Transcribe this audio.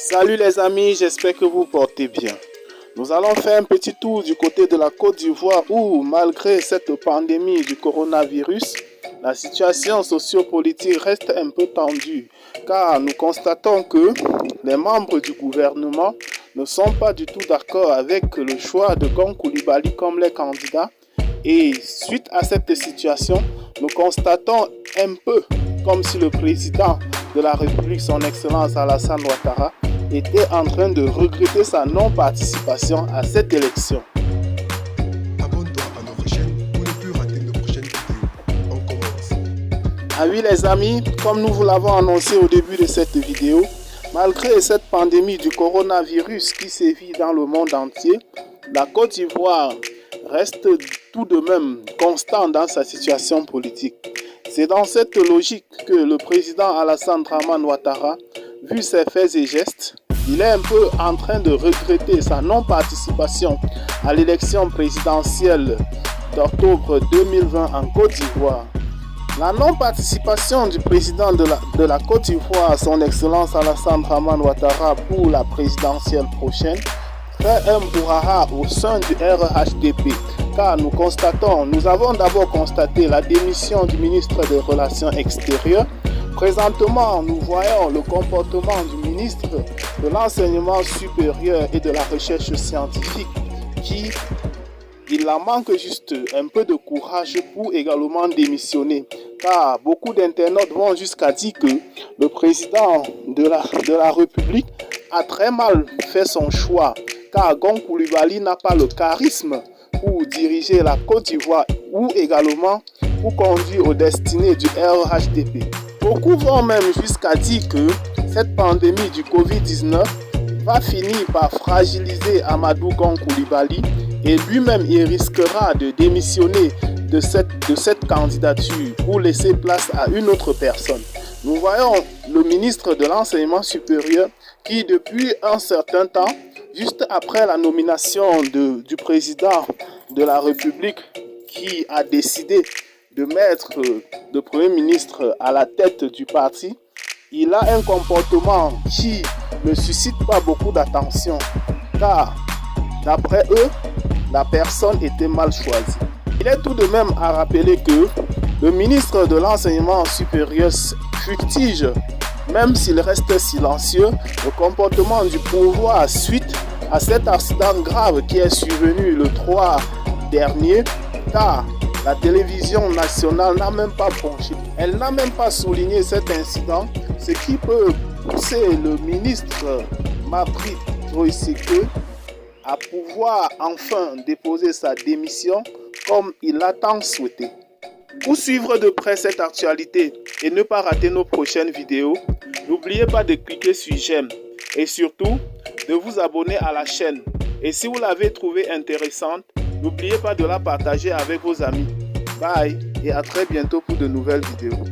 Salut les amis, j'espère que vous portez bien. Nous allons faire un petit tour du côté de la Côte d'Ivoire où, malgré cette pandémie du coronavirus, la situation sociopolitique reste un peu tendue car nous constatons que les membres du gouvernement ne sont pas du tout d'accord avec le choix de Gon Coulibaly comme les candidats. Et suite à cette situation, nous constatons un peu comme si le président de la République, son Excellence Alassane Ouattara, était en train de regretter sa non-participation à cette élection. Abonne-toi à notre chaîne pour ne plus rater nos prochaines vidéos. On commence. Ah oui les amis, comme nous vous l'avons annoncé au début de cette vidéo, malgré cette pandémie du coronavirus qui sévit dans le monde entier, la Côte d'Ivoire reste tout de même constant dans sa situation politique. C'est dans cette logique que le président Alassane Dramane Ouattara, vu ses faits et gestes, il est un peu en train de regretter sa non-participation à l'élection présidentielle d'octobre 2020 en Côte d'Ivoire. La non-participation du président de la Côte d'Ivoire, son Excellence Alassane Dramane Ouattara, pour la présidentielle prochaine, fait un brouhaha au sein du RHDP. Car nous avons d'abord constaté la démission du ministre des Relations extérieures. Présentement, nous voyons le comportement du ministre de l'Enseignement supérieur et de la Recherche scientifique il en manque juste un peu de courage pour également démissionner. Car beaucoup d'internautes vont jusqu'à dire que le président de la République a très mal fait son choix. Car Gon Coulibaly n'a pas le charisme pour diriger la Côte d'Ivoire ou également pour conduire aux destinées du RHDP. Beaucoup vont même jusqu'à dire que cette pandémie du Covid-19 va finir par fragiliser Amadou Gon Coulibaly et lui-même il risquera de démissionner de cette candidature pour laisser place à une autre personne. Nous voyons le ministre de l'Enseignement supérieur qui depuis un certain temps, juste après la nomination du président de la République qui a décidé de mettre le Premier ministre à la tête du parti, il a un comportement qui ne suscite pas beaucoup d'attention car d'après eux, la personne était mal choisie. Il est tout de même à rappeler que le ministre de l'Enseignement supérieur futige, même s'il reste silencieux, le comportement du pouvoir suite à cet accident grave qui est survenu le 3 dernier, car la télévision nationale n'a même pas penché. Elle n'a même pas souligné cet incident, ce qui peut pousser le ministre Maprit Troïseke à pouvoir enfin déposer sa démission comme il l'a tant souhaité. Pour suivre de près cette actualité et ne pas rater nos prochaines vidéos, n'oubliez pas de cliquer sur j'aime et surtout de vous abonner à la chaîne. Et si vous l'avez trouvée intéressante, n'oubliez pas de la partager avec vos amis. Bye et à très bientôt pour de nouvelles vidéos.